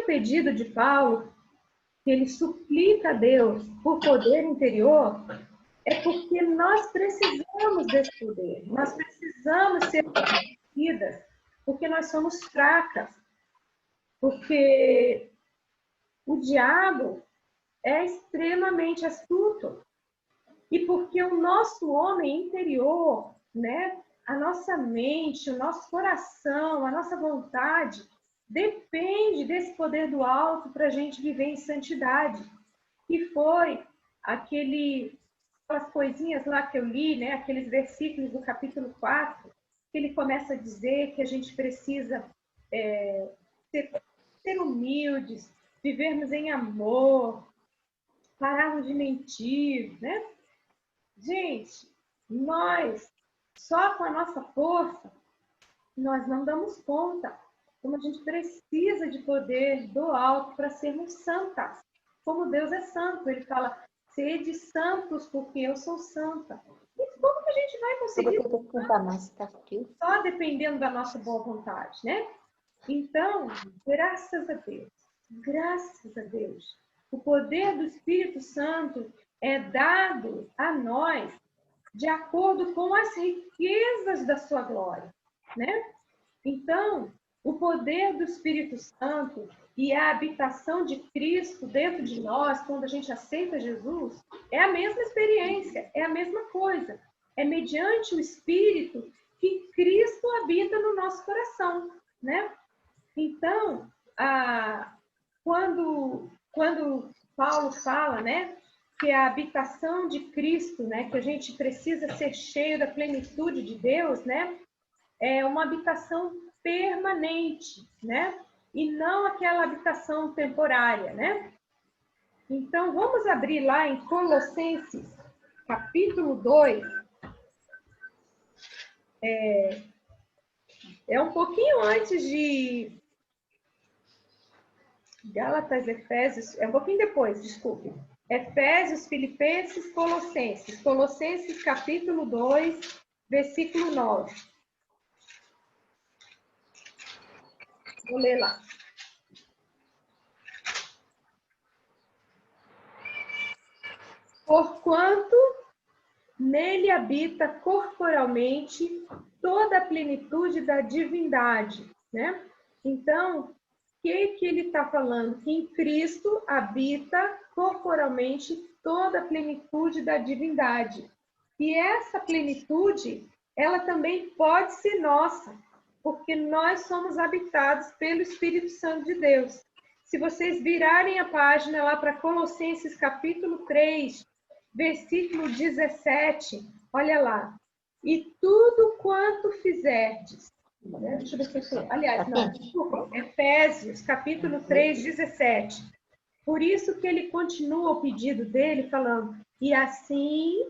pedido de Paulo, que ele suplica a Deus por poder interior, é porque nós precisamos desse poder. Nós precisamos ser fortalecidas, porque nós somos fracas. Porque o diabo é extremamente astuto. E porque o nosso homem interior, né, a nossa mente, o nosso coração, a nossa vontade, depende desse poder do alto para a gente viver em santidade. E foi aquelas coisinhas lá que eu li, né, aqueles versículos do capítulo 4, que ele começa a dizer que a gente precisa ser humildes, vivermos em amor, pararmos de mentir, né? Gente, nós, só com a nossa força, nós não damos conta. Como a gente precisa de poder do alto para sermos santas. Como Deus é santo, ele fala, sede santos porque eu sou santa. E como que a gente vai conseguir? Só dependendo da nossa boa vontade, né? Então, graças a Deus, o poder do Espírito Santo é dado a nós de acordo com as riquezas da sua glória, né? Então, o poder do Espírito Santo e a habitação de Cristo dentro de nós, quando a gente aceita Jesus, é a mesma experiência, é a mesma coisa. É mediante o Espírito que Cristo habita no nosso coração, né? Então, quando Paulo fala, né, que a habitação de Cristo, né, que a gente precisa ser cheio da plenitude de Deus, né, é uma habitação permanente, né, e não aquela habitação temporária, né? Então, vamos abrir lá em Colossenses, capítulo 2. É um pouquinho antes de Gálatas, Efésios, é um pouquinho depois, desculpe. Efésios, Filipenses, Colossenses. Colossenses, capítulo 2, versículo 9. Vou ler lá. Porquanto nele habita corporalmente toda a plenitude da divindade, né? Então, o que ele está falando? Que em Cristo habita corporalmente toda a plenitude da divindade. E essa plenitude, ela também pode ser nossa, porque nós somos habitados pelo Espírito Santo de Deus. Se vocês virarem a página lá para Colossenses capítulo 3, versículo 17, olha lá. E tudo quanto fizerdes. Deixa eu ver se eu... Aliás, não, desculpa. Efésios, capítulo 3, 17. Por isso que ele continua o pedido dele, falando, e assim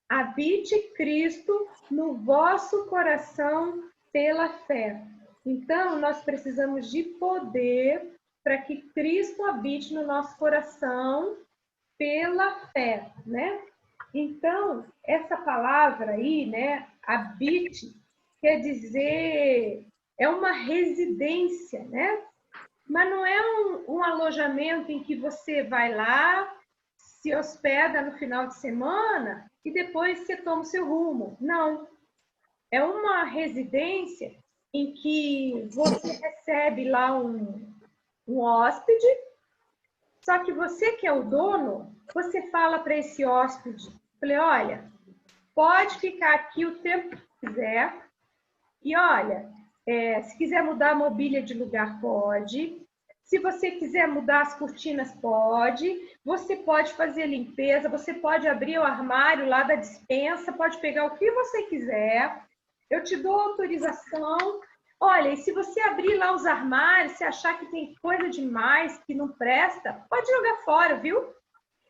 habite Cristo no vosso coração pela fé. Então, nós precisamos de poder para que Cristo habite no nosso coração pela fé, né? Então, essa palavra aí, né, habite, quer dizer, é uma residência, né? Mas não é um alojamento em que você vai lá, se hospeda no final de semana e depois você toma o seu rumo. Não. É uma residência em que você recebe lá um hóspede, só que você que é o dono, você fala para esse hóspede, falei, olha, pode ficar aqui o tempo que quiser, e olha, se quiser mudar a mobília de lugar, pode. Se você quiser mudar as cortinas, pode. Você pode fazer limpeza, você pode abrir o armário lá da despensa, pode pegar o que você quiser. Eu te dou autorização. Olha, e se você abrir lá os armários, se achar que tem coisa demais, que não presta, pode jogar fora, viu?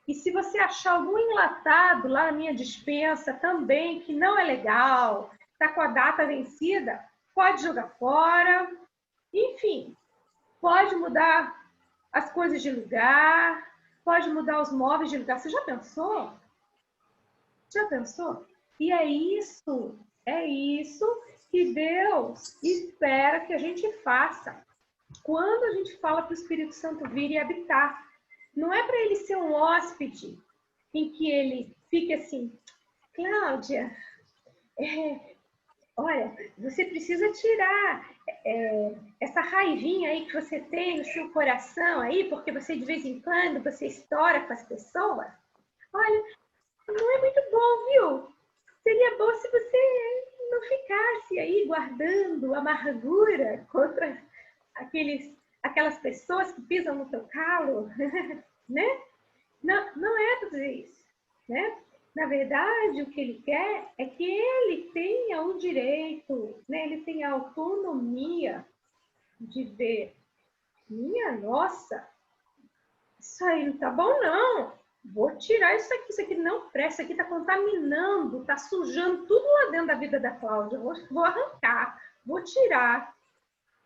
E se você achar algum enlatado lá na minha despensa também, que não é legal, está com a data vencida, pode jogar fora. Enfim, pode mudar as coisas de lugar, pode mudar os móveis de lugar. Você já pensou? Já pensou? E é isso que Deus espera que a gente faça. quando a gente fala para o Espírito Santo vir e habitar, não é para ele ser um hóspede em que ele fique assim, Cláudia, olha, você precisa tirar essa raivinha aí que você tem no seu coração aí, porque você de vez em quando você estoura com as pessoas. Olha, não é muito bom, viu? Seria bom se você não ficasse aí guardando amargura contra aquelas pessoas que pisam no teu calo, né? Não, não é fazer isso, né? Na verdade, o que ele quer é que ele tenha o direito, né? Ele tenha a autonomia de ver, minha nossa, isso aí não tá bom não. Vou tirar isso aqui não presta, isso aqui tá contaminando, tá sujando tudo lá dentro da vida da Cláudia. Vou arrancar, vou tirar.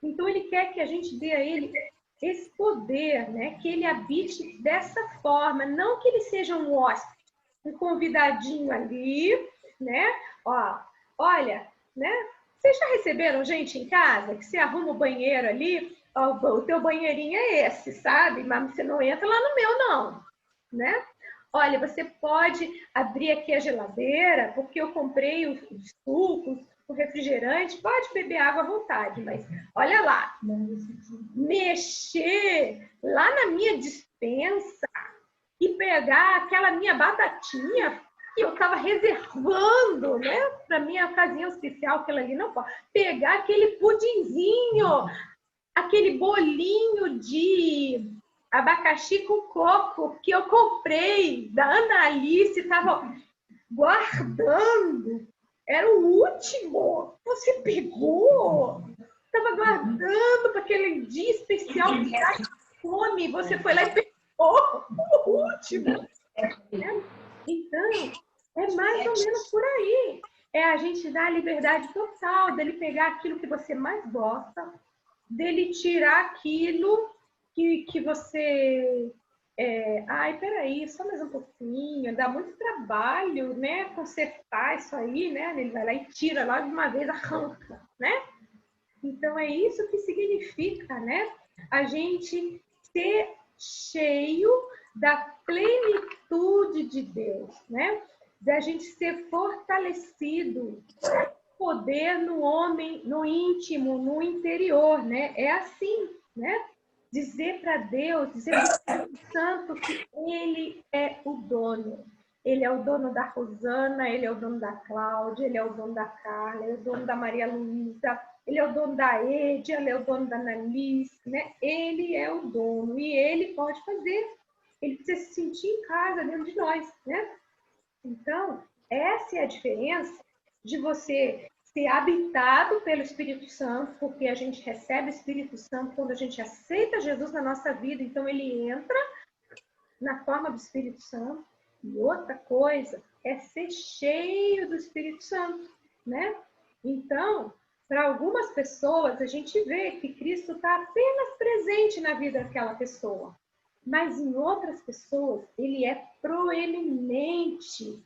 Então ele quer que a gente dê a ele esse poder, né? Que ele habite dessa forma, não que ele seja um hóspede, um convidadinho ali, né? Ó, olha, né? Vocês já receberam gente em casa que você arruma o banheiro ali? Ó, o teu banheirinho é esse, sabe? Mas você não entra lá no meu, não, né? Olha, você pode abrir aqui a geladeira, porque eu comprei os sucos, o refrigerante, pode beber água à vontade, mas olha lá, mexer lá na minha despensa e pegar aquela minha batatinha que eu estava reservando, né, para minha ocasião especial, aquela ali não pode. Pegar aquele pudinzinho, aquele bolinho de abacaxi com coco que eu comprei da Ana Alice, estava guardando. Era o último. Você pegou? Estava guardando para aquele dia especial que dá fome. Você foi lá e pegou o último. Então, é mais ou menos por aí. É a gente dar a liberdade total dele pegar aquilo que você mais gosta, dele tirar aquilo que você... ai, peraí, só mais um pouquinho, dá muito trabalho, né, consertar isso aí, né, ele vai lá e tira lá de uma vez, arranca, né? Então, é isso que significa, né, a gente ser cheio da plenitude de Deus, né, da gente ser fortalecido, poder no homem, no íntimo, no interior, né, é assim, né? Dizer para Deus, dizer para o Espírito Santo que Ele é o dono. Ele é o dono da Rosana, Ele é o dono da Cláudia, Ele é o dono da Carla, Ele é o dono da Maria Luísa, Ele é o dono da Edia, Ele é o dono da Annalise, né? Ele é o dono e Ele pode fazer. Ele precisa se sentir em casa dentro de nós, né? Então, essa é a diferença de você ser habitado pelo Espírito Santo, porque a gente recebe o Espírito Santo quando a gente aceita Jesus na nossa vida, então ele entra na forma do Espírito Santo. E outra coisa é ser cheio do Espírito Santo, né? Então, para algumas pessoas, a gente vê que Cristo está apenas presente na vida daquela pessoa. Mas em outras pessoas, ele é proeminente.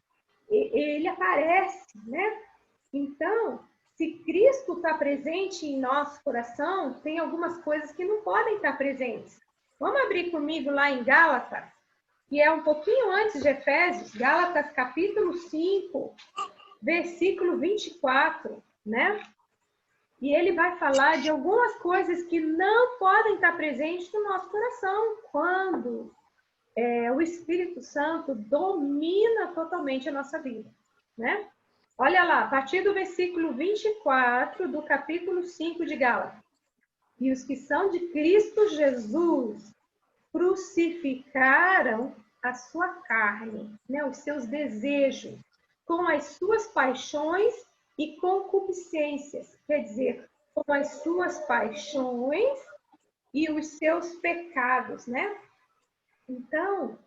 Ele aparece, né? Então, se Cristo está presente em nosso coração, tem algumas coisas que não podem estar presentes. Vamos abrir comigo lá em Gálatas, que é um pouquinho antes de Efésios, Gálatas capítulo 5, versículo 24, né? E ele vai falar de algumas coisas que não podem estar presentes no nosso coração quando o Espírito Santo domina totalmente a nossa vida, né? Olha lá, a partir do versículo 24 do capítulo 5 de Gálatas. E os que são de Cristo Jesus crucificaram a sua carne, né, os seus desejos, com as suas paixões e concupiscências. Quer dizer, com as suas paixões e os seus pecados, né? Então,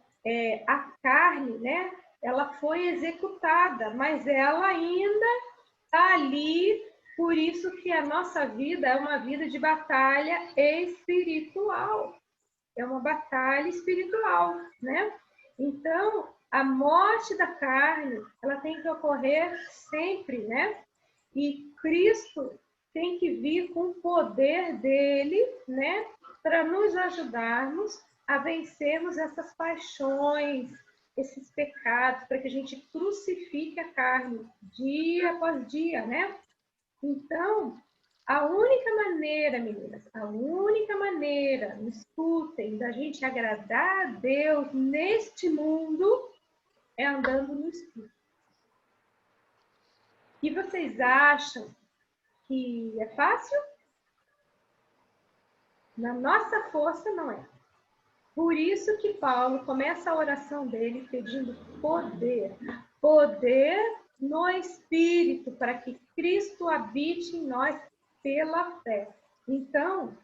a carne, né, ela foi executada, mas ela ainda está ali, por isso que a nossa vida é uma vida de batalha espiritual. É uma batalha espiritual, né? Então, a morte da carne, ela tem que ocorrer sempre, né? E Cristo, tem que vir com o poder dele, né? Para nos ajudarmos a vencermos essas paixões, esses pecados, para que a gente crucifique a carne dia após dia, né? Então, a única maneira, meninas, a única maneira, me escutem, da gente agradar a Deus neste mundo é andando no Espírito. E vocês acham que é fácil? Na nossa força não é. Por isso que Paulo começa a oração dele pedindo poder. Poder no Espírito, para que Cristo habite em nós pela fé. Então,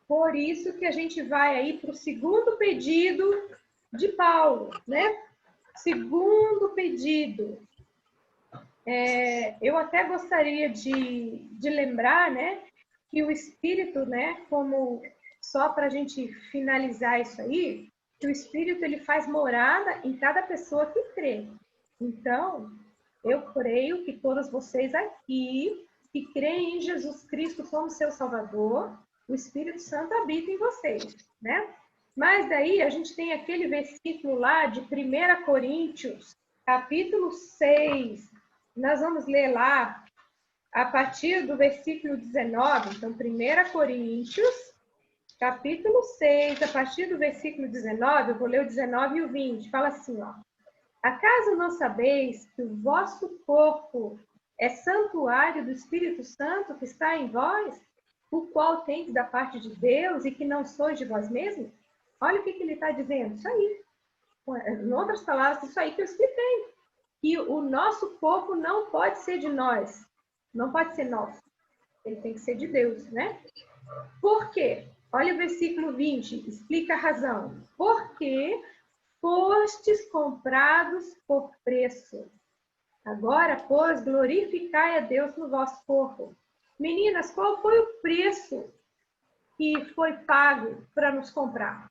por isso que a gente vai aí para o segundo pedido de Paulo, né? Segundo pedido. Eu até gostaria de lembrar, né, que o Espírito, né, como só para a gente finalizar isso aí, que o Espírito ele faz morada em cada pessoa que crê. Então, eu creio que todos vocês aqui que creem em Jesus Cristo como seu Salvador, o Espírito Santo habita em vocês, né? Mas daí a gente tem aquele versículo lá de 1 Coríntios, capítulo 6. Nós vamos ler lá a partir do versículo 19. Então, 1 Coríntios, capítulo 6, a partir do versículo 19, eu vou ler o 19 e o 20. Fala assim, ó. Acaso não sabeis que o vosso corpo é santuário do Espírito Santo que está em vós, o qual tendes da parte de Deus e que não sois de vós mesmos? Olha o que ele está dizendo. Isso aí. Em outras palavras, isso aí que eu expliquei. Que o nosso corpo não pode ser de nós. Não pode ser nosso. Ele tem que ser de Deus, né? Por quê? Olha o versículo 20, explica a razão. Porque fostes comprados por preço. Agora, pois, glorificai a Deus no vosso corpo. Meninas, qual foi o preço que foi pago para nos comprar?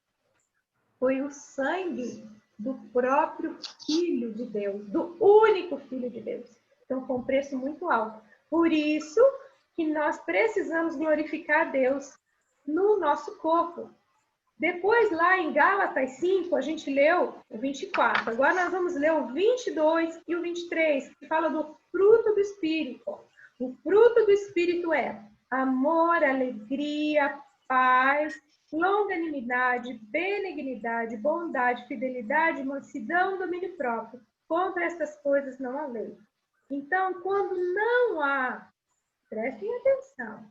Foi o sangue do próprio Filho de Deus, do único Filho de Deus. Então, foi um preço muito alto. Por isso que nós precisamos glorificar a Deus no nosso corpo. Depois, lá em Gálatas 5, a gente leu o 24. Agora nós vamos ler o 22 e o 23, que fala do fruto do Espírito. O fruto do Espírito é amor, alegria, paz, longanimidade, benignidade, bondade, fidelidade, mansidão, domínio próprio. Contra essas coisas não há lei. Então, quando não há, prestem atenção,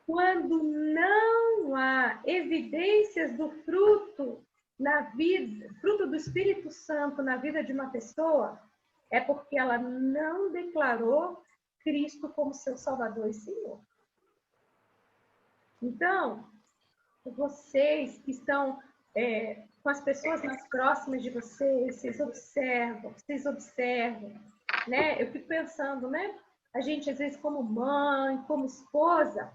quando não há evidências do fruto na vida, fruto do Espírito Santo na vida de uma pessoa, é porque ela não declarou Cristo como seu Salvador e Senhor. Então, vocês que estão com as pessoas mais próximas de vocês, vocês observam, né? Eu fico pensando, né? A gente, às vezes, como mãe, como esposa,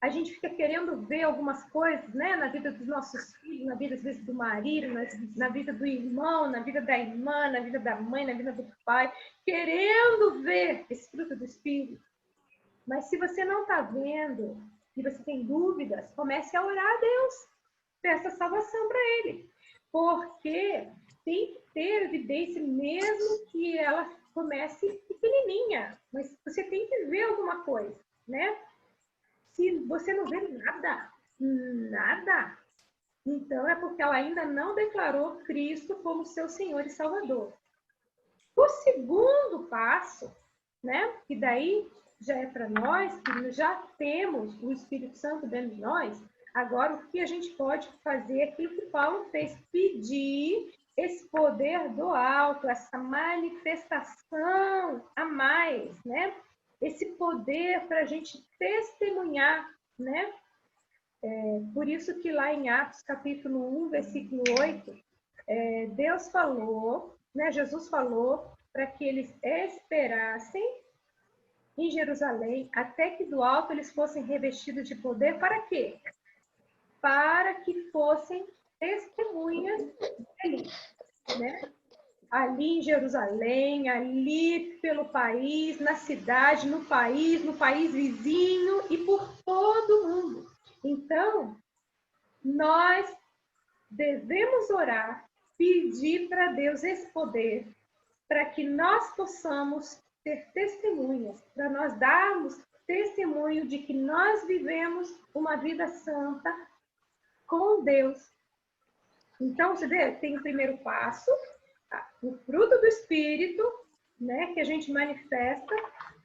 a gente fica querendo ver algumas coisas, né? Na vida dos nossos filhos, na vida, às vezes, do marido, na vida do irmão, na vida da irmã, na vida da mãe, na vida do pai, querendo ver esse fruto do Espírito. Mas se você não está vendo e você tem dúvidas, comece a orar a Deus. Peça salvação para Ele. Porque tem que ter evidência, mesmo que ela comece pequenininha. Mas você tem que ver alguma coisa, né? Se você não vê nada, então é porque ela ainda não declarou Cristo como seu Senhor e Salvador. O segundo passo, né? Que daí já é para nós, que já temos o Espírito Santo dentro de nós. Agora, o que a gente pode fazer é aquilo que Paulo fez, pedir esse poder do alto, essa manifestação a mais, né? Esse poder para a gente testemunhar, né? Por isso que lá em Atos, capítulo 1, versículo 8, Deus falou, né? Jesus falou para que eles esperassem em Jerusalém até que do alto eles fossem revestidos de poder. Para quê? Para que fossem testemunhas dele, né? ali em Jerusalém, ali pelo país, na cidade, no país vizinho e por todo o mundo. Então, nós devemos orar, pedir para Deus esse poder, para que nós possamos ter testemunhas, para nós darmos testemunho de que nós vivemos uma vida santa com Deus. Então, você vê, tem o primeiro passo, o fruto do Espírito, né, que a gente manifesta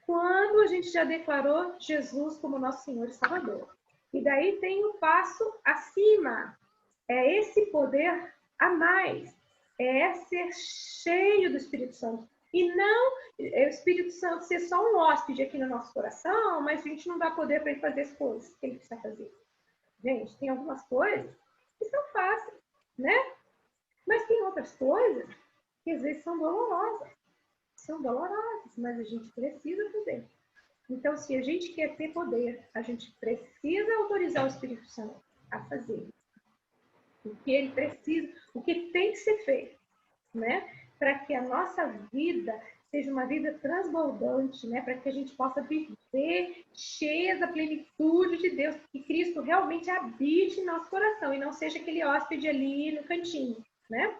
quando a gente já declarou Jesus como nosso Senhor e Salvador. E daí tem um passo acima, é esse poder a mais, é ser cheio do Espírito Santo. E não o Espírito Santo ser só um hóspede aqui no nosso coração, mas a gente não dá poder para ele fazer as coisas que ele precisa fazer. Gente, tem algumas coisas que são fáceis, né? Mas tem outras coisas que às vezes são dolorosas. São dolorosas, mas a gente precisa fazer. Então, se a gente quer ter poder, a gente precisa autorizar o Espírito Santo a fazer o que ele precisa, o que tem que ser feito, né? Para que a nossa vida seja uma vida transbordante, né? Para que a gente possa viver cheia da plenitude de Deus, que Cristo realmente habite em nosso coração e não seja aquele hóspede ali no cantinho, né?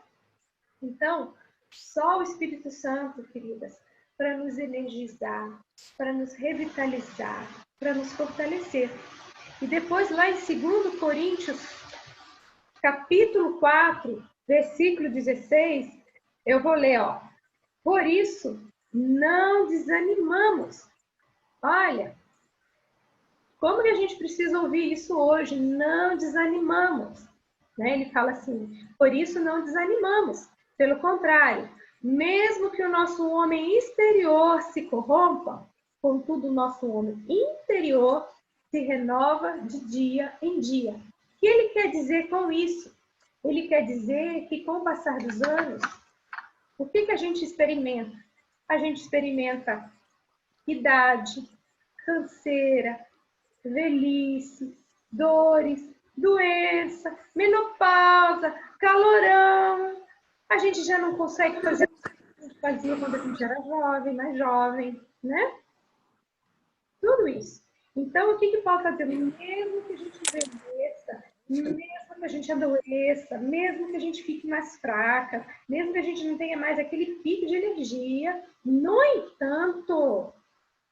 Então, só o Espírito Santo, queridas, para nos energizar, para nos revitalizar, para nos fortalecer. E depois, lá em 2 Coríntios, capítulo 4, versículo 16, eu vou ler, ó. Por isso, não desanimamos. Olha, como que a gente precisa ouvir isso hoje? Não desanimamos. Né? Ele fala assim, por isso não desanimamos. Pelo contrário, mesmo que o nosso homem exterior se corrompa, contudo o nosso homem interior se renova de dia em dia. O que ele quer dizer com isso? Ele quer dizer que com o passar dos anos, o que a gente experimenta? A gente experimenta idade, canseira, velhice, dores, doença, menopausa, calorão. A gente já não consegue fazer o que a gente fazia quando a gente era jovem, mais jovem, né? Tudo isso. Então, o que Paulo está dizendo? Mesmo que a gente envelheça, mesmo que a gente adoeça, mesmo que a gente fique mais fraca, mesmo que a gente não tenha mais aquele pico de energia, no entanto,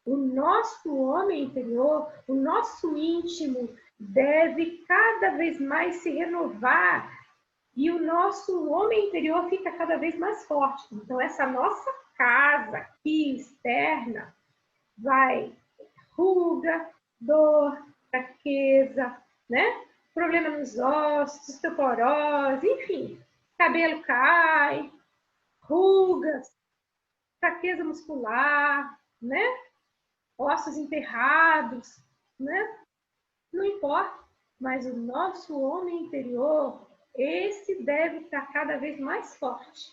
o nosso homem interior, o nosso íntimo, deve cada vez mais se renovar e o nosso homem interior fica cada vez mais forte. Então, essa nossa casa aqui externa vai ruga, dor, fraqueza, né? Problema nos ossos, osteoporose, enfim, cabelo cai, rugas, fraqueza muscular, né? Ossos enterrados, né? Não importa, mas o nosso homem interior, esse deve estar cada vez mais forte,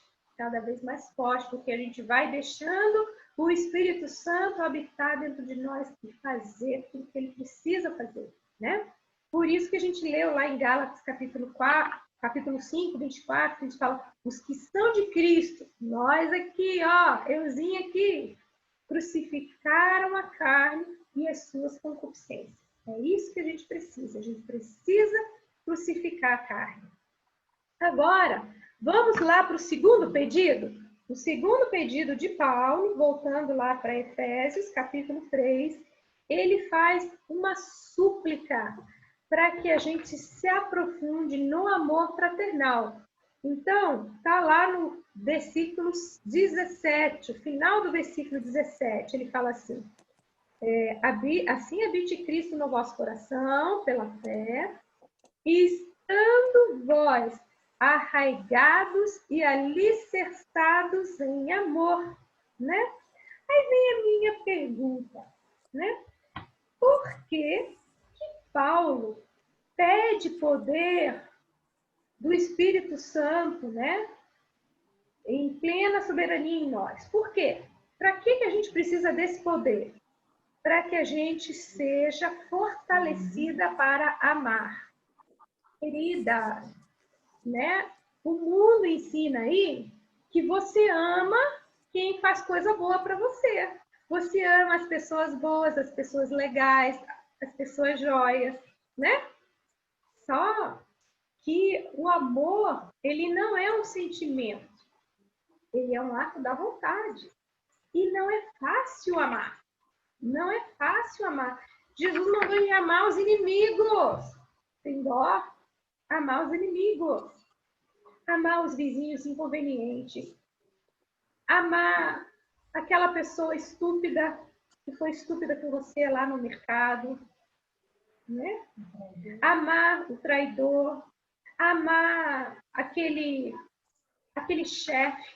porque a gente vai deixando o Espírito Santo habitar dentro de nós e fazer tudo que ele precisa fazer, né? Por isso que a gente leu lá em Gálatas capítulo 4, capítulo 5, 24, que a gente fala, os que são de Cristo, nós aqui, ó, euzinha aqui, crucificaram a carne e as suas concupiscências. É isso que a gente precisa crucificar a carne. Agora, vamos lá para o segundo pedido? O segundo pedido de Paulo, voltando lá para Efésios, capítulo 3, ele faz uma súplica para que a gente se aprofunde no amor fraternal. Então, está lá no versículo 17, o final do versículo 17, ele fala assim, assim habite Cristo no vosso coração, pela fé, e estando vós arraigados e alicerçados em amor, né? Aí vem a minha pergunta, né? Por que Paulo pede poder do Espírito Santo, né? Em plena soberania em nós? Por quê? Para que a gente precisa desse poder? Para que a gente seja fortalecida para amar. Querida, né? O mundo ensina aí que você ama quem faz coisa boa para você. Você ama as pessoas boas, as pessoas legais, as pessoas joias, né? Só que o amor, ele não é um sentimento, ele é um ato da vontade. E não é fácil amar. Não é fácil amar. Jesus mandou em amar os inimigos. Tem dó? Amar os inimigos. Amar os vizinhos inconvenientes. Amar aquela pessoa estúpida que foi estúpida com você lá no mercado, né? Amar o traidor, amar aquele chefe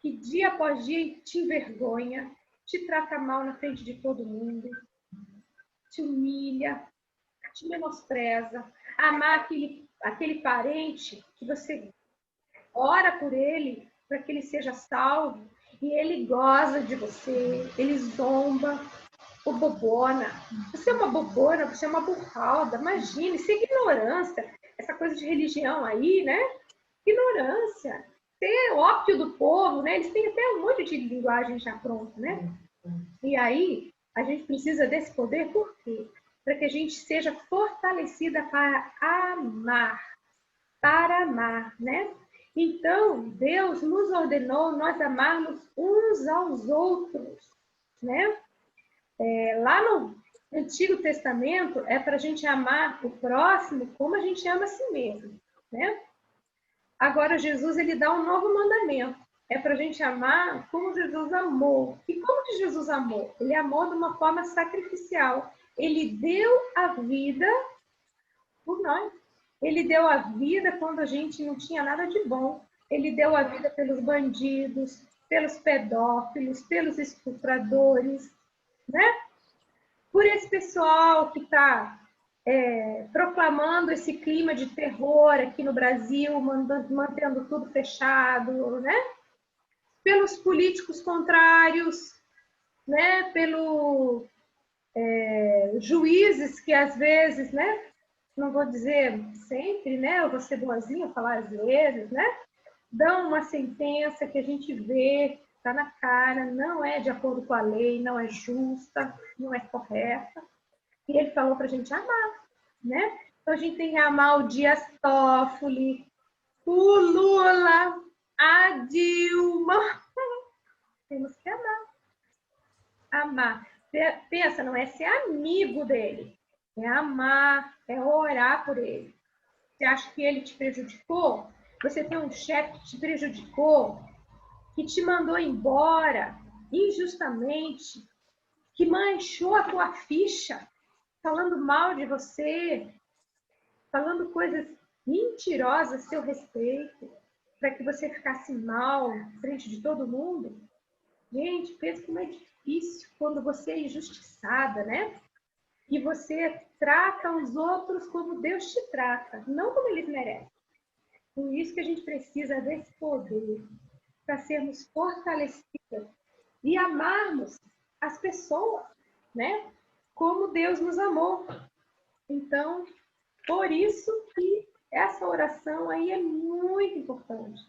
que dia após dia te envergonha, te trata mal na frente de todo mundo, te humilha, te menospreza. Amar aquele parente que você ora por ele para que ele seja salvo e ele goza de você, ele zomba, ou bobona. Você é uma bobona, você é uma burralda. Imagine, isso é ignorância. Essa coisa de religião aí, né? Ignorância. Ter ópio do povo, né? Eles têm até um monte de linguagem já pronta, né? E aí, a gente precisa desse poder, por quê? Para que a gente seja fortalecida para amar, né? Então, Deus nos ordenou nós amarmos uns aos outros, né? Lá no Antigo Testamento, é para a gente amar o próximo como a gente ama a si mesmo, né? Agora, Jesus, ele dá um novo mandamento. É para a gente amar como Jesus amou. E como que Jesus amou? Ele amou de uma forma sacrificial. Ele deu a vida por nós. Ele deu a vida quando a gente não tinha nada de bom. Ele deu a vida pelos bandidos, pelos pedófilos, pelos estupradores, né? Por esse pessoal que está proclamando esse clima de terror aqui no Brasil, mantendo tudo fechado, né? Pelos políticos contrários, né? Pelos juízes que às vezes, né? Não vou dizer sempre, né? Eu vou ser boazinha, falar às vezes, né? Dão uma sentença que a gente vê, está na cara, não é de acordo com a lei, não é justa, não é correta. E ele falou para a gente amar, né? Então a gente tem que amar o Dias Toffoli, o Lula, a Dilma. Temos que amar. Amar. Pensa, não é ser amigo dele, é amar, é orar por ele. Você acha que ele te prejudicou? Você tem um chefe que te prejudicou, que te mandou embora injustamente, que manchou a tua ficha, falando mal de você, falando coisas mentirosas a seu respeito, para que você ficasse mal frente de todo mundo. Gente, pensa como é difícil quando você é injustiçada, né? E você trata os outros como Deus te trata, não como eles merecem. Por isso que a gente precisa desse poder, para sermos fortalecidas e amarmos as pessoas, né? Como Deus nos amou. Então, por isso que essa oração aí é muito importante.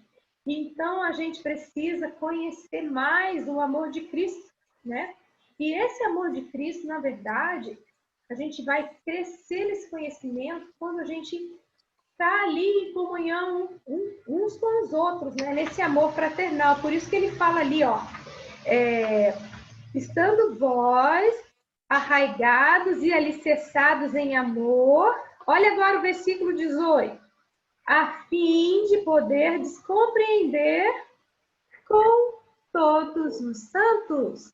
Então, a gente precisa conhecer mais o amor de Cristo, né? E esse amor de Cristo, na verdade, a gente vai crescer nesse conhecimento quando a gente está ali em comunhão uns com os outros, né? Nesse amor fraternal. Por isso que ele fala ali, ó, estando vós arraigados e alicerçados em amor. Olha agora o versículo 18. A fim de poder compreender com todos os santos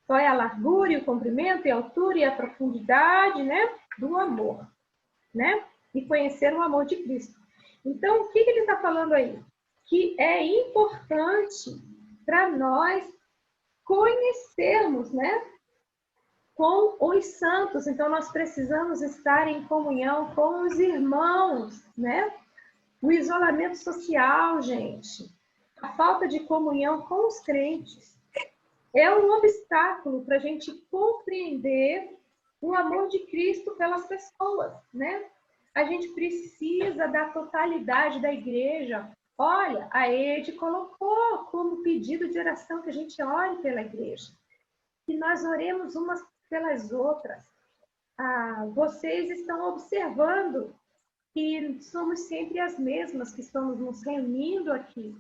qual é a largura e o comprimento e a altura e a profundidade, né, do amor, né? E conhecer o amor de Cristo. Então, o que ele está falando aí? Que é importante para nós conhecermos, né, com os santos. Então, nós precisamos estar em comunhão com os irmãos, né? O isolamento social, gente, a falta de comunhão com os crentes, é um obstáculo para a gente compreender o amor de Cristo pelas pessoas, né? A gente precisa da totalidade da igreja Olha, a Ede colocou como pedido de oração que a gente ore pela igreja, que nós oremos umas pelas outras. Vocês estão observando que somos sempre as mesmas que estamos nos reunindo aqui.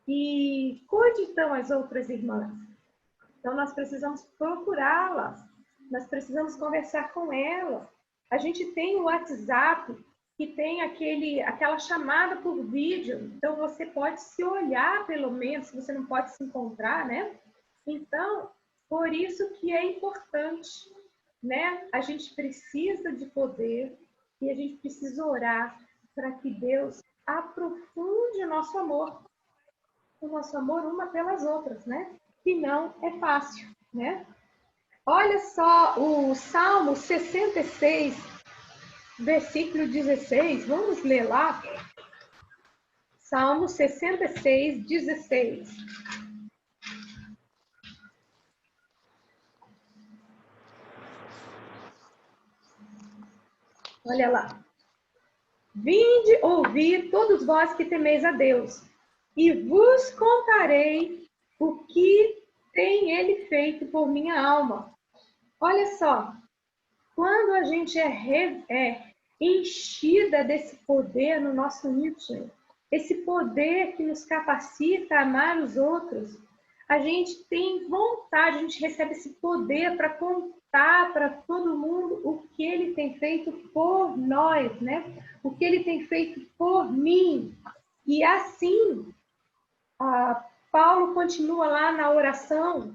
E cuide então as outras irmãs. Então nós precisamos procurá-las, nós precisamos conversar com elas. A gente tem o WhatsApp, que tem aquela chamada por vídeo, então você pode se olhar pelo menos, se você não pode se encontrar, né? Então, por isso que é importante, né? A gente precisa de poder e a gente precisa orar para que Deus aprofunde o nosso amor uma pelas outras, né? Que não é fácil, né? Olha só o Salmo 66, versículo 16, vamos ler lá. Salmo 66, 16. Olha lá. Vinde ouvir todos vós que temeis a Deus, e vos contarei o que tem ele feito por minha alma. Olha só, quando a gente é enchida desse poder no nosso íntimo, esse poder que nos capacita a amar os outros, a gente tem vontade, a gente recebe esse poder para contar para todo mundo o que ele tem feito por nós, né? O que ele tem feito por mim. E assim, Paulo continua lá na oração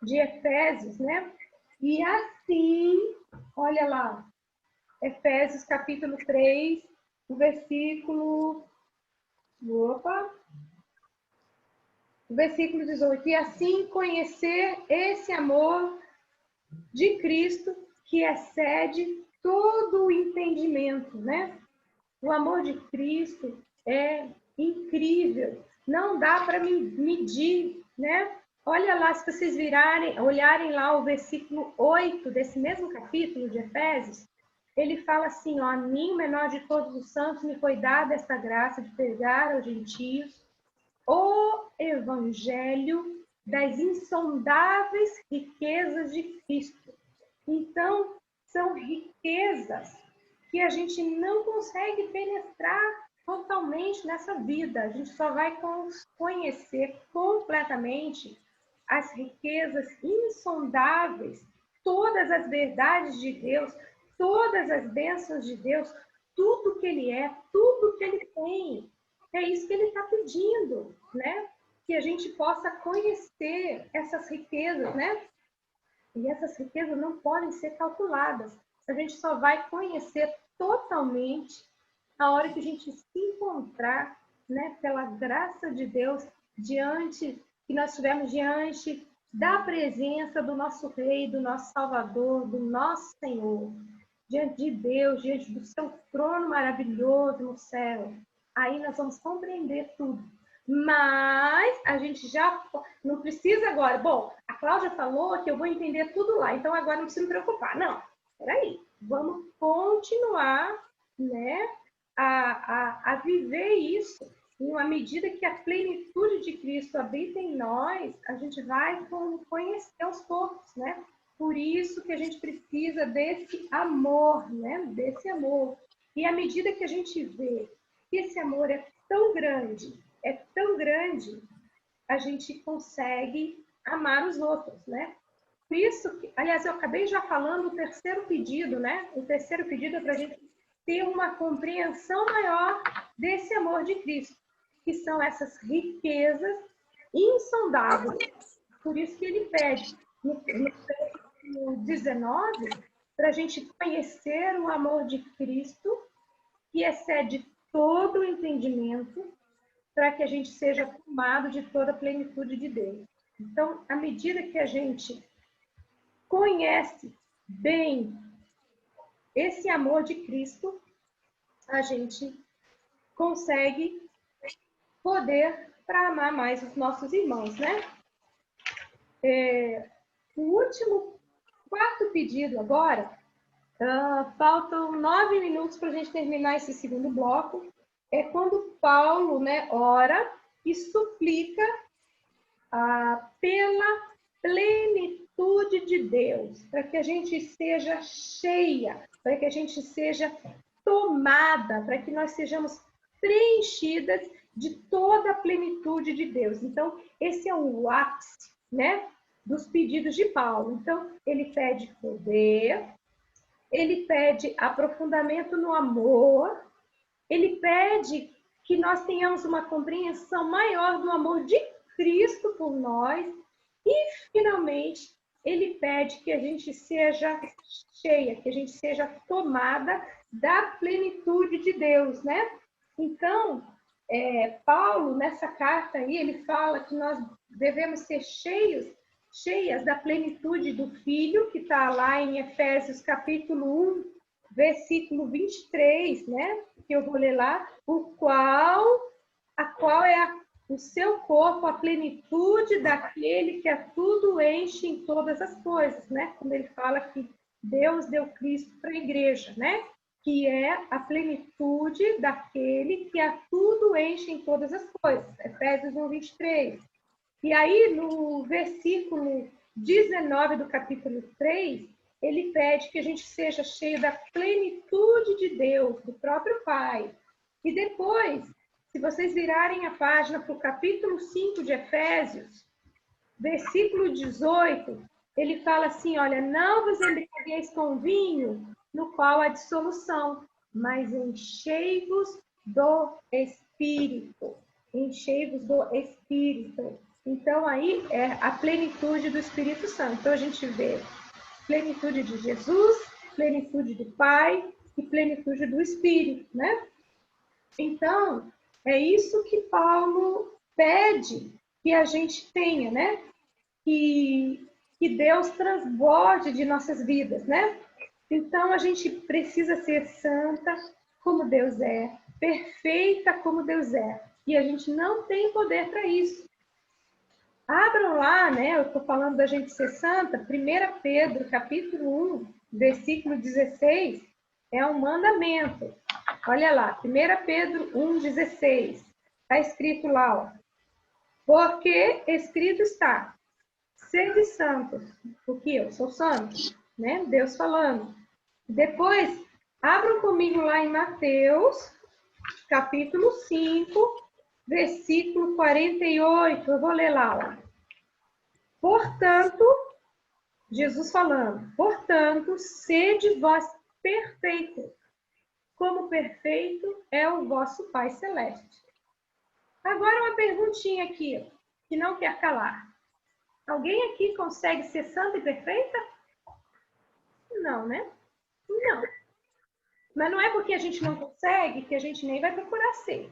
de Efésios, né? E assim, olha lá, Efésios capítulo 3, o versículo 18. E assim conhecer esse amor de Cristo que excede todo o entendimento, né? O amor de Cristo é incrível, não dá para medir, né? Olha lá, se vocês olharem lá o versículo 8 desse mesmo capítulo de Efésios, ele fala assim, ó, a mim, o menor de todos os santos, me foi dada esta graça de pregar aos gentios o evangelho das insondáveis riquezas de Cristo. Então, são riquezas que a gente não consegue penetrar totalmente nessa vida. A gente só vai conhecer completamente as riquezas insondáveis, todas as verdades de Deus, todas as bênçãos de Deus, tudo que Ele é, tudo que Ele tem. É isso que Ele está pedindo, né? Que a gente possa conhecer essas riquezas, né? E essas riquezas não podem ser calculadas. A gente só vai conhecer totalmente a hora que a gente se encontrar, né, pela graça de Deus, que nós estivermos diante da presença do nosso Rei, do nosso Salvador, do nosso Senhor, diante de Deus, diante do seu trono maravilhoso no céu. Aí nós vamos compreender tudo. Mas a gente já não precisa agora. Bom, a Cláudia falou que eu vou entender tudo lá, então agora não preciso me preocupar. Não, peraí. Vamos continuar, né, a viver isso. E à medida que a plenitude de Cristo habita em nós, a gente vai conhecer aos poucos, né? Por isso que a gente precisa desse amor, né? Desse amor. E à medida que a gente vê que esse amor é tão grande, a gente consegue amar os outros, né? Por isso, aliás, eu acabei já falando o terceiro pedido, né? O terceiro pedido é para a gente ter uma compreensão maior desse amor de Cristo, que são essas riquezas insondáveis. Por isso que ele pede, no 19, para a gente conhecer o amor de Cristo, que excede todo o entendimento, para que a gente seja tomado de toda a plenitude de Deus. Então, à medida que a gente conhece bem esse amor de Cristo, a gente consegue poder para amar mais os nossos irmãos, né? O último, quarto pedido agora, faltam 9 minutos para a gente terminar esse segundo bloco, é quando Paulo, né, ora e suplica pela plenitude de Deus, para que a gente seja cheia, para que a gente seja tomada, para que nós sejamos preenchidas de toda a plenitude de Deus. Então, esse é o ápice, né, dos pedidos de Paulo. Então, ele pede poder, ele pede aprofundamento no amor, ele pede que nós tenhamos uma compreensão maior do amor de Cristo por nós e, finalmente, ele pede que a gente seja cheia, que a gente seja tomada da plenitude de Deus, né? Então, Paulo, nessa carta aí, ele fala que nós devemos ser cheias da plenitude do Filho, que está lá em Efésios capítulo 1, versículo 23, né? Que eu vou ler lá, a qual é o seu corpo, a plenitude daquele que a tudo enche em todas as coisas, né? Quando ele fala que Deus deu Cristo para a igreja, né? Que é a plenitude daquele que a tudo enche em todas as coisas. Efésios 1, 23. E aí, no versículo 19 do capítulo 3, ele pede que a gente seja cheio da plenitude de Deus, do próprio Pai. E depois, se vocês virarem a página para o capítulo 5 de Efésios, versículo 18, ele fala assim, olha, não vos embriagueis com vinho, no qual há dissolução, mas enchei-vos do Espírito. Enchei-vos do Espírito. Então, aí é a plenitude do Espírito Santo. Então, a gente vê plenitude de Jesus, plenitude do Pai e plenitude do Espírito, né? Então, é isso que Paulo pede que a gente tenha, né? Que Deus transborde de nossas vidas, né? Então, a gente precisa ser santa como Deus é, perfeita como Deus é. E a gente não tem poder para isso. Abram lá, né? Eu estou falando da gente ser santa. 1 Pedro, capítulo 1, versículo 16, é um mandamento. Olha lá, 1 Pedro 1, 16. Está escrito lá, ó. Porque escrito está, sede santos, porque eu sou santo, né? Deus falando. Depois, abram comigo lá em Mateus, capítulo 5, versículo 48. Eu vou ler lá, ó. Portanto, Jesus falando, portanto, sede vós perfeitos, como perfeito é o vosso Pai Celeste. Agora uma perguntinha aqui, que não quer calar. Alguém aqui consegue ser santa e perfeita? Não, né? Não. Mas não é porque a gente não consegue que a gente nem vai procurar ser.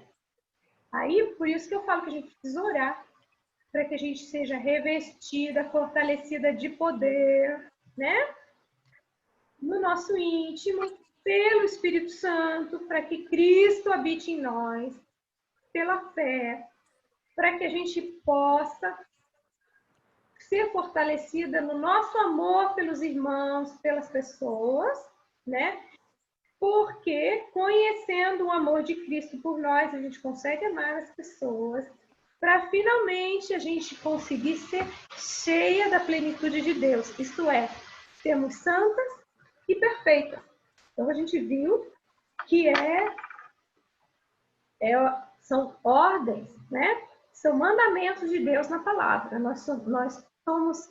Aí, por isso que eu falo que a gente precisa orar, para que a gente seja revestida, fortalecida de poder, né? No nosso íntimo, pelo Espírito Santo, para que Cristo habite em nós, pela fé, para que a gente possa ser fortalecida no nosso amor pelos irmãos, pelas pessoas, né? Porque conhecendo o amor de Cristo por nós, a gente consegue amar as pessoas, para finalmente a gente conseguir ser cheia da plenitude de Deus, isto é, sermos santas e perfeitas. Então a gente viu que são ordens, né? São mandamentos de Deus na palavra. Nós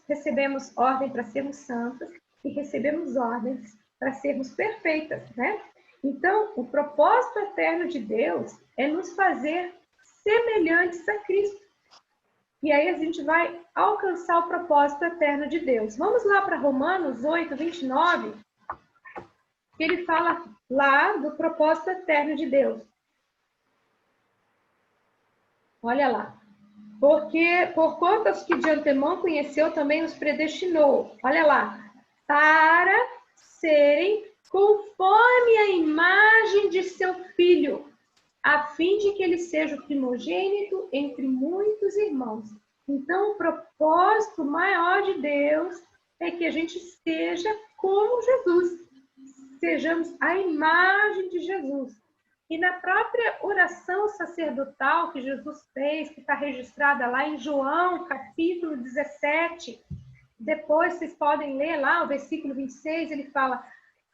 recebemos ordem para sermos santas e recebemos ordens para sermos perfeitas, né? Então, o propósito eterno de Deus é nos fazer semelhantes a Cristo. E aí a gente vai alcançar o propósito eterno de Deus. Vamos lá para Romanos 8, 29, que ele fala lá do propósito eterno de Deus. Olha lá. Porque, porquanto os que de antemão conheceu, também os predestinou. Olha lá. Para serem conforme a imagem de seu Filho, a fim de que ele seja o primogênito entre muitos irmãos. Então, o propósito maior de Deus é que a gente seja como Jesus. Sejamos a imagem de Jesus. E na própria oração sacerdotal que Jesus fez, que está registrada lá em João, capítulo 17, depois vocês podem ler lá o versículo 26, ele fala: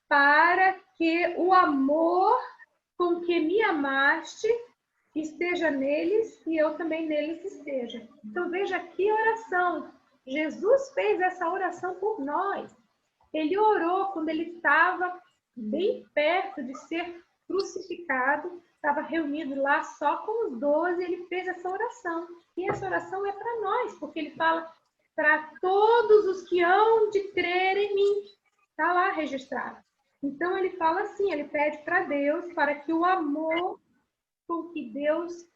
para que o amor com que me amaste esteja neles e eu também neles esteja. Então veja que oração. Jesus fez essa oração por nós. Ele orou quando ele estava bem perto de ser crucificado, estava reunido lá só com os 12, ele fez essa oração. E essa oração é para nós, porque ele fala para todos os que hão de crer em mim. Está lá registrado. Então ele fala assim, ele pede para Deus para que o amor com que Deus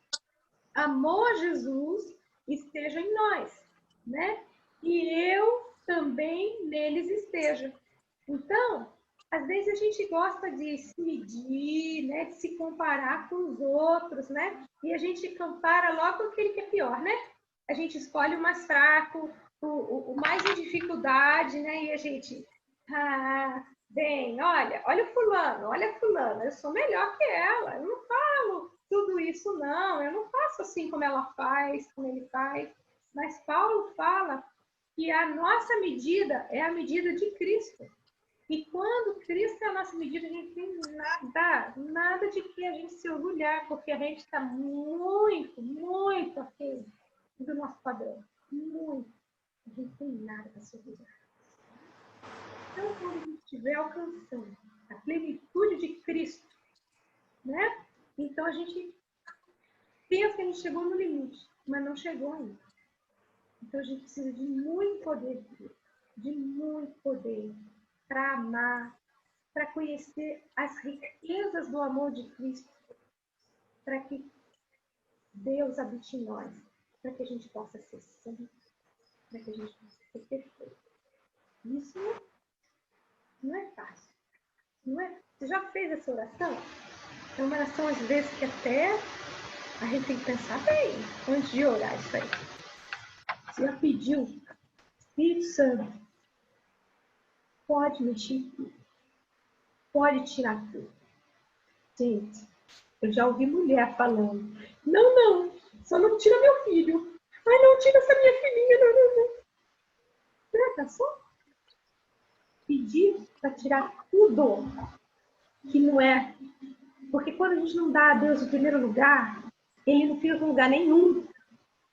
amou a Jesus esteja em nós, né? E eu também neles esteja. Então, às vezes a gente gosta de se medir, né? De se comparar com os outros, né? E a gente compara logo com aquele que é pior, né? A gente escolhe o mais fraco, o mais em dificuldade, né? E a gente, bem, olha o fulano, olha a fulana, eu sou melhor que ela, eu não falo tudo isso não, eu não faço assim como ela faz, como ele faz. Mas Paulo fala que a nossa medida é a medida de Cristo. E quando Cristo é a nossa medida, a gente tem nada de que a gente se orgulhar, porque a gente está muito, muito aquém do nosso padrão. Muito. A gente não tem nada para se orgulhar. Então, quando a gente estiver alcançando a plenitude de Cristo, né? Então, a gente pensa que a gente chegou no limite, mas não chegou ainda. Então, a gente precisa de muito poder de Deus, de muito poder para amar, para conhecer as riquezas do amor de Cristo, para que Deus habite em nós, para que a gente possa ser santo, para que a gente possa ser perfeito. Isso não é fácil. Não é? Você já fez essa oração? É uma oração, às vezes, que até a gente tem que pensar bem antes de orar isso aí. Você já pediu, Espírito Santo, pode mexer em tudo, pode tirar tudo. Gente, eu já ouvi mulher falando, não, só não tira meu filho. Ai, não tira essa minha filhinha, não. Será só? Pedir para tirar tudo que não é. Porque quando a gente não dá a Deus o primeiro lugar, ele não fica em lugar nenhum.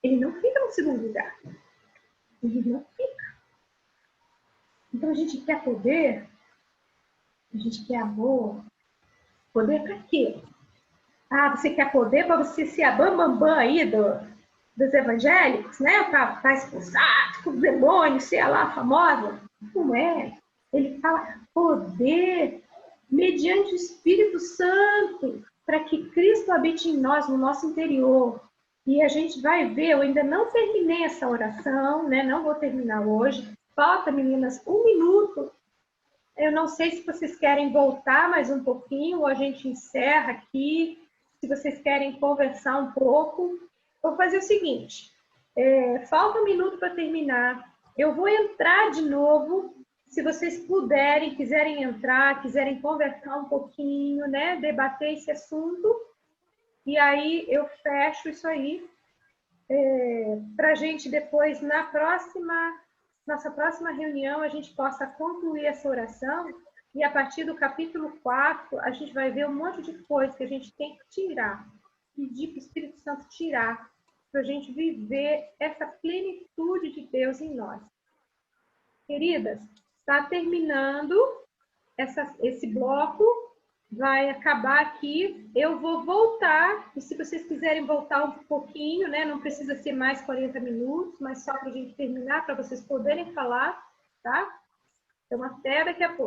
Ele não fica no segundo lugar. Ele não fica. Então a gente quer poder, a gente quer amor. Poder para quê? Você quer poder para você ser a bambambam aí dos evangélicos, né? Para expulsar os demônios, ser lá famosa? Não é. Ele fala poder mediante o Espírito Santo, para que Cristo habite em nós, no nosso interior. E a gente vai ver, eu ainda não terminei essa oração, né? Não vou terminar hoje. Falta, meninas, 1 minuto. Eu não sei se vocês querem voltar mais um pouquinho, ou a gente encerra aqui. Se vocês querem conversar um pouco. Vou fazer o seguinte. Falta 1 minuto para terminar. Eu vou entrar de novo. Se vocês puderem, quiserem entrar, quiserem conversar um pouquinho, né? Debater esse assunto. E aí eu fecho isso aí. Para a gente depois, nossa próxima reunião, a gente possa concluir essa oração. E a partir do capítulo 4, a gente vai ver um monte de coisa que a gente tem que tirar. Pedir para o Espírito Santo tirar. Para a gente viver essa plenitude de Deus em nós. Queridas, está terminando esse bloco, vai acabar aqui. Eu vou voltar, e se vocês quiserem voltar um pouquinho, né? Não precisa ser mais 40 minutos, mas só para a gente terminar, para vocês poderem falar, tá? Então, até daqui a pouco.